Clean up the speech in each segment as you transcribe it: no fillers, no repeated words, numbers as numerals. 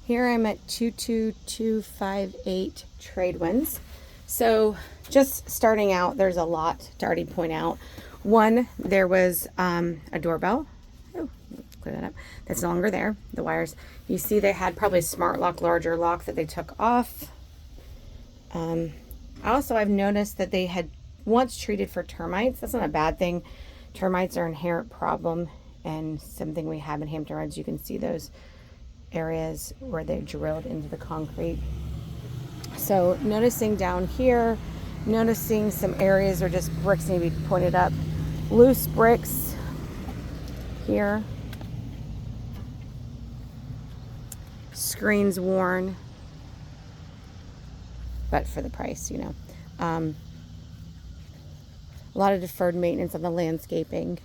Here I'm at 22258 tradewinds. So just starting out, there's a lot to already point out. One, there was a doorbell. Oh, clear that up. That's no longer there. The wires. You see they had probably a smart lock, larger lock that they took off. Also, I've noticed that they had once treated for termites. That's not a bad thing. Termites are an inherent problem and something we have in Hampton Roads. You can see those areas where they drilled into the concrete. So noticing down here, noticing some areas where just bricks need to be pointed up. Loose bricks here. Screens worn, but for the price, you know. A lot of deferred maintenance on the landscaping.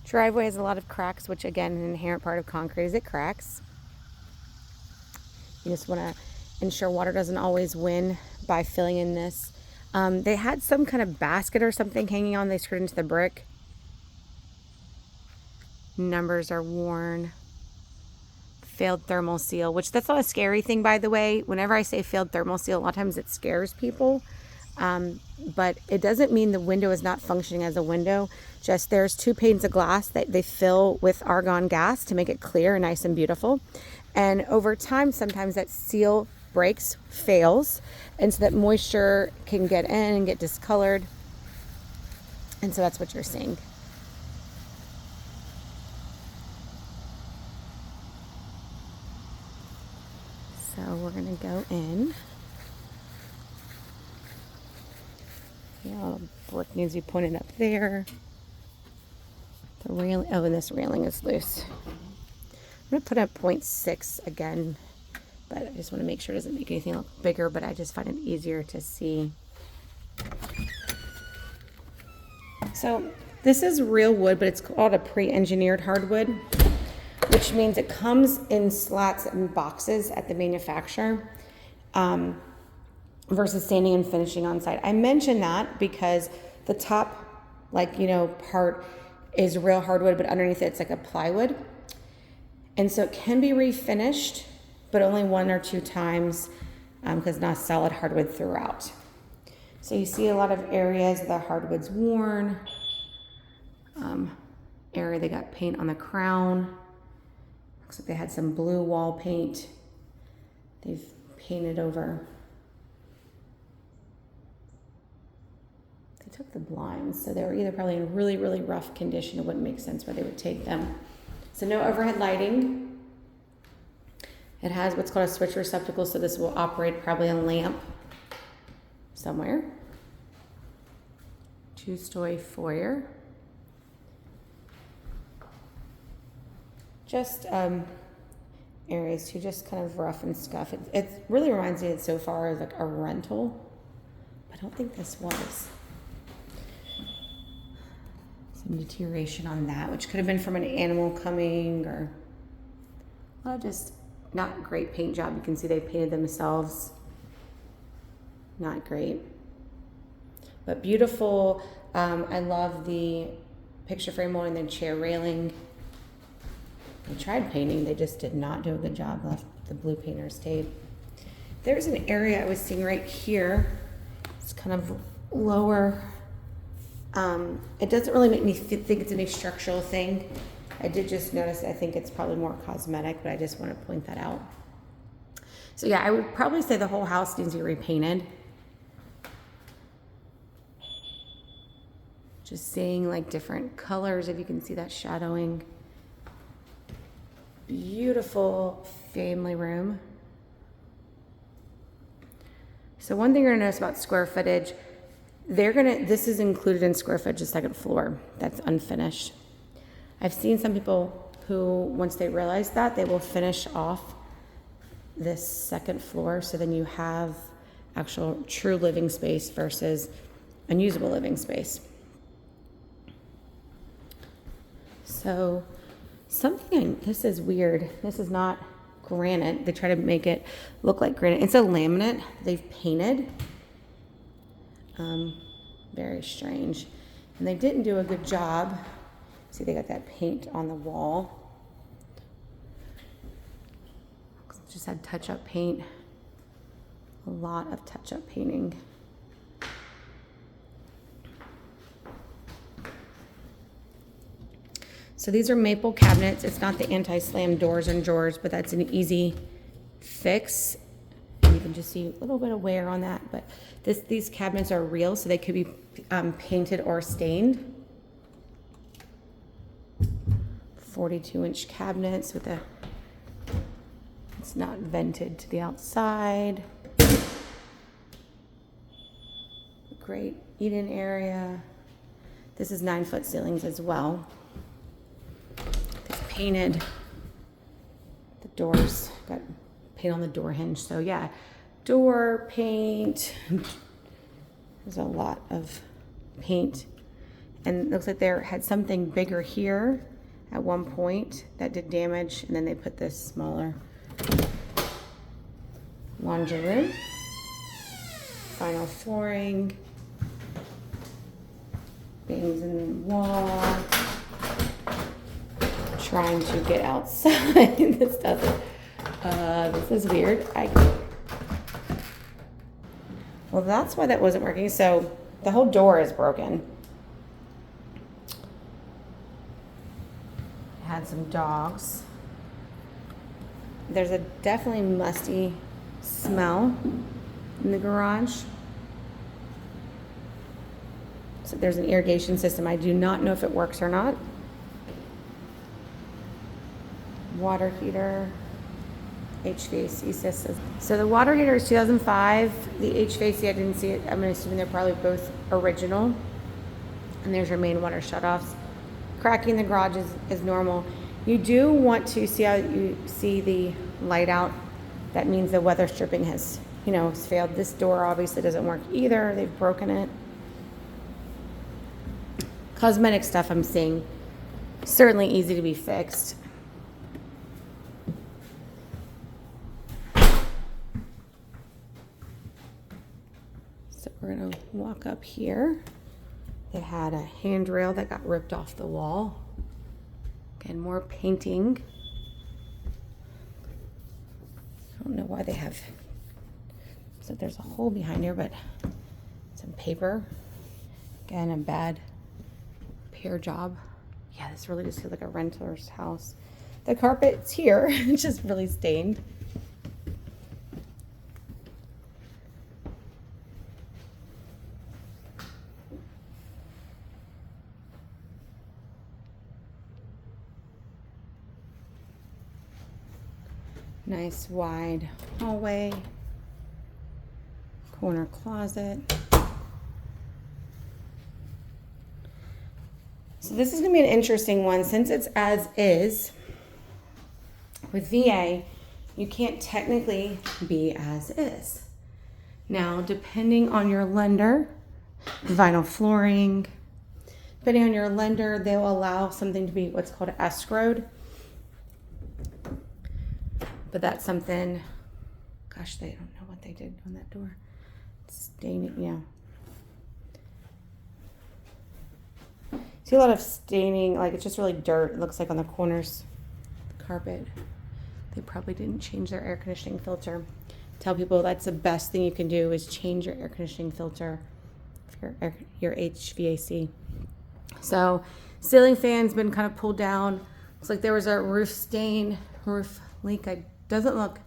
Driveway has a lot of cracks, which again, an inherent part of concrete is it cracks. You just want to ensure water doesn't always win by filling in this. They had some kind of basket or something hanging on. They screwed into the brick. Numbers are worn. Failed thermal seal, which that's not a scary thing, by the way. Whenever I say failed thermal seal, a lot of times it scares people. But it doesn't mean the window is not functioning as a window. Just there's 2 panes of glass that they fill with argon gas to make it clear and nice and beautiful. And over time, sometimes that seal breaks, fails, and so that moisture can get in and get discolored. And so that's what you're seeing. So we're gonna go in. Yeah, brick needs to be pointed up there. The railing, oh, and this railing is loose. I'm gonna put up 0.6 again, but I just want to make sure it doesn't make anything look bigger, but I just find it easier to see. So this is real wood, but it's called a pre-engineered hardwood, which means it comes in slats and boxes at the manufacturer versus sanding and finishing on site. I mention that because the top, part is real hardwood, but underneath it's like a plywood. And so it can be refinished, but only 1 or 2 times because not solid hardwood throughout. So you see a lot of areas the hardwood's worn. Area they got paint on the crown. Looks like they had some blue wall paint. They've painted over. They took the blinds, so they were either probably in really, really rough condition. It wouldn't make sense why they would take them. So no overhead lighting. It has what's called a switch receptacle, so this will operate probably a lamp somewhere. 2-story foyer. Just areas too, just kind of rough and scuff. It really reminds me so far of like a rental. I don't think this was. Some deterioration on that, which could have been from an animal coming, or a lot of just not great paint job. You can see they painted themselves. Not great, but beautiful. I love the picture frame molding, the chair railing. They tried painting, they just did not do a good job. Left the blue painter's tape. There's an area I was seeing right here. It's kind of lower. It doesn't really make me think it's any structural thing. I did just notice, I think it's probably more cosmetic, but I just want to point that out. So yeah, I would probably say the whole house needs to be repainted. Just seeing like different colors, if you can see that shadowing. Beautiful family room. So one thing you're gonna notice about square footage, this is included in square footage, the second floor, that's unfinished. I've seen some people who, once they realize that, they will finish off this second floor, so then you have actual true living space versus unusable living space. So this is weird. This is not granite. They try to make it look like granite. It's a laminate they've painted. Very strange. And they didn't do a good job. See, they got that paint on the wall. just had touch-up paint. A lot of touch-up painting. So these are maple cabinets. It's not the anti-slam doors and drawers, but that's an easy fix. And you can just see a little bit of wear on that, but these cabinets are real, so they could be painted or stained. 42-inch cabinets with it's not vented to the outside. Great eat-in area. This is 9-foot ceilings as well. It's painted. The doors got paint on the door hinge. So yeah, door paint. There's a lot of paint. And it looks like they had something bigger here at one point that did damage, and then they put this smaller laundry room. Vinyl flooring. Bangs in the wall. Trying to get outside. This doesn't. This is weird. Well, that's why that wasn't working. So the whole door is broken. Had some dogs. There's a definitely musty smell in the garage. So there's an irrigation system. I do not know if it works or not. Water heater, HVAC system. So the water heater is 2005. The HVAC, I didn't see it. I'm assuming they're probably both original. And there's your main water shutoffs. Cracking the garage is normal. You do want to see how you see the light out. That means the weather stripping has failed. This door obviously doesn't work either. They've broken it. Cosmetic stuff I'm seeing. Certainly easy to be fixed. So we're gonna walk up here. They had a handrail that got ripped off the wall. Again, more painting. I don't know why they have, so there's a hole behind here, but some paper. Again, a bad repair job. Yeah, this really just feels like a renter's house. The carpet's here, it's just really stained. Nice wide hallway, corner closet. So this is gonna be an interesting one since it's as is. With VA, you can't technically be as is. Now, depending on your lender, vinyl flooring, depending on your lender, they'll allow something to be what's called escrowed. But that's something, gosh, they don't know what they did on that door. Staining, yeah. See a lot of staining, like it's just really dirt. It looks like on the corners, the carpet. They probably didn't change their air conditioning filter. Tell people that's the best thing you can do is change your air conditioning filter for your HVAC. So ceiling fan's been kind of pulled down. Looks like there was a roof leak. Doesn't look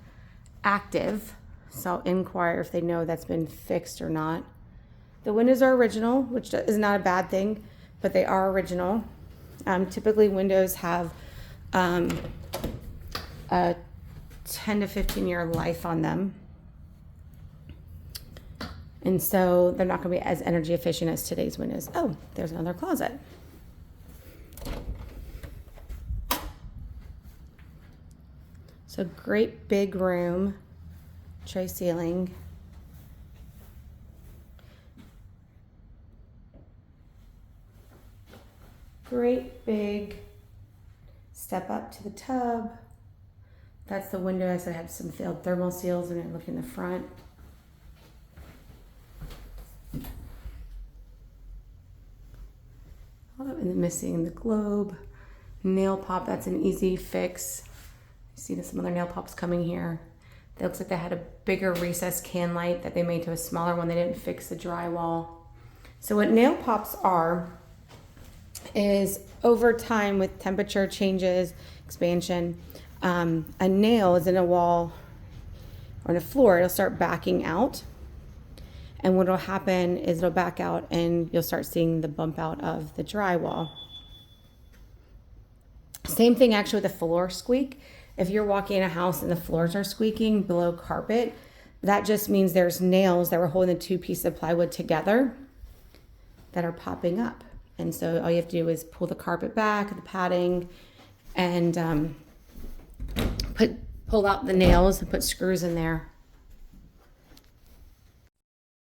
active, so I'll inquire if they know that's been fixed or not. The windows are original, which is not a bad thing, but they are original. Typically windows have a 10 to 15 year life on them. And so they're not gonna be as energy efficient as today's windows. Oh, there's another closet. So great big room, tray ceiling. Great big step up to the tub. That's the window. I said I had some failed thermal seals, and I look in the front. And then missing the globe. Nail pop, that's an easy fix. See some other nail pops coming here. It looks like they had a bigger recessed can light that they made to a smaller one. They didn't fix the drywall. So what nail pops are is over time with temperature changes, expansion, a nail is in a wall or in a floor, it'll start backing out. And what will happen is it'll back out and you'll start seeing the bump out of the drywall. Same thing actually with the floor squeak. If you're walking in a house and the floors are squeaking below carpet, that just means there's nails that were holding the two pieces of plywood together that are popping up. And so all you have to do is pull the carpet back, the padding, and pull out the nails and put screws in there